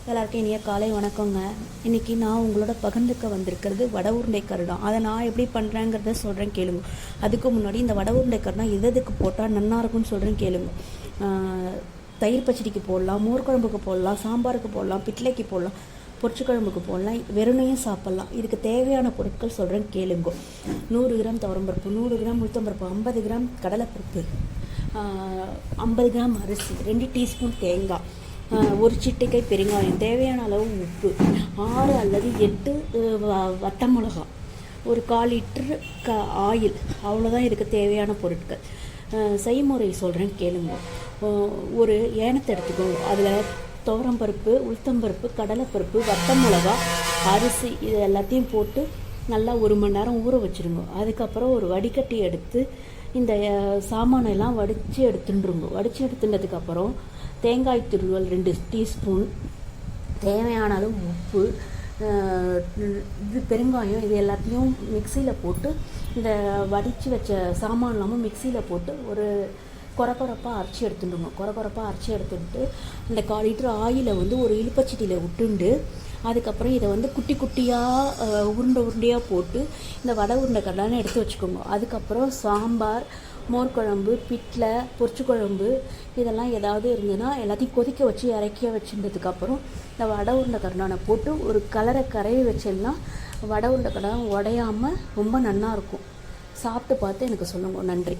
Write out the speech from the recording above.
எல்லாருக்கும் இனிய காலை வணக்கங்க. இன்றைக்கி நான் உங்களோட பகிர்ந்துக்க வந்திருக்கிறது வடை உருண்டை கருடம். அதை நான் எப்படி பண்ணுறேங்கிறத சொல்கிறேன் கேளுங்க. அதுக்கு முன்னாடி இந்த வடை உருண்டை கருடம் எதுக்கு போட்டால் நல்லா இருக்கும்னு சொல்கிறேன் கேளுங்க. தயிர் பச்சடிக்கு போடலாம், மோர் குழம்புக்கு போடலாம், சாம்பாருக்கு போடலாம், பிட்லைக்கு போடலாம், பொரிச்சு குழம்புக்கு போடலாம், வெறுனையும் சாப்பிட்லாம். இதுக்கு தேவையான பொருட்கள் சொல்கிறேன் கேளுங்க. 100 கிராம் துவரம்பருப்பு, 100 கிராம் உளுத்தம்பருப்பு, 50 கிராம் கடலைப்பருப்பு, 50 கிராம் அரிசி, 2 டீஸ்பூன் தேங்காய், ஒரு சிட்டிகை பெருங்காயம், தேவையான அளவு உப்பு, 6 அல்லது 8 வட்ட மிளகா, ஒரு 1/4 லிட்டர் ஆயில். அவ்வளோதான் இதுக்கு தேவையான பொருட்கள். செய்முறை சொல்கிறேன் கேளுங்க. ஒரு ஏனத்தை எடுத்துக்கோங்க. அதில் துவரம்பருப்பு, உளுத்தம்பருப்பு, கடலைப்பருப்பு, வட்ட மிளகா, அரிசி இது எல்லாத்தையும் போட்டு நல்லா 1 மணி நேரம் ஊற வச்சுருங்க. அதுக்கப்புறம் ஒரு வடிகட்டி எடுத்து இந்த சாமானெல்லாம் வடித்து எடுத்துட்டுருங்க. வடித்து எடுத்துட்டதுக்கப்புறம் தேங்காய் துருவல் 2 டீஸ்பூன், தேவையான அளவு உப்பு, இது பெருங்காயம், இது எல்லாத்தையும் மிக்சியில் போட்டு இந்த வடித்து வச்ச சாமான் இல்லாமல் மிக்சியில் போட்டு ஒரு கொரப்பாக அரைச்சி எடுத்துட்டுங்க. கொரப்பாக அரைச்சி எடுத்துட்டு இந்த 1/4 லிட்டர் ஆயிலை ஒரு இழுப்பச்சட்டியில் விட்டுண்டு அதுக்கப்புறம் இதை குட்டி குட்டியாக உருண்டையாக போட்டு இந்த வடை உருண்டை கடலான்னு எடுத்து வச்சுக்கோங்க. அதுக்கப்புறம் சாம்பார், மோர் குழம்பு, பிட்லை, பொரிச்சு குழம்பு இதெல்லாம் ஏதாவது இருந்ததுன்னா எல்லாத்தையும் கொதிக்க வச்சு இறக்கிய வச்சுட்டதுக்கப்புறம் இந்த வடை உருண்டை கடலானை போட்டு ஒரு கரையை வச்சோம்னா வடை உருண்டை கடலை உடையாமல் ரொம்ப நல்லாயிருக்கும். சாப்பிட்டு பார்த்து எனக்கு சொல்லுங்க. நன்றி.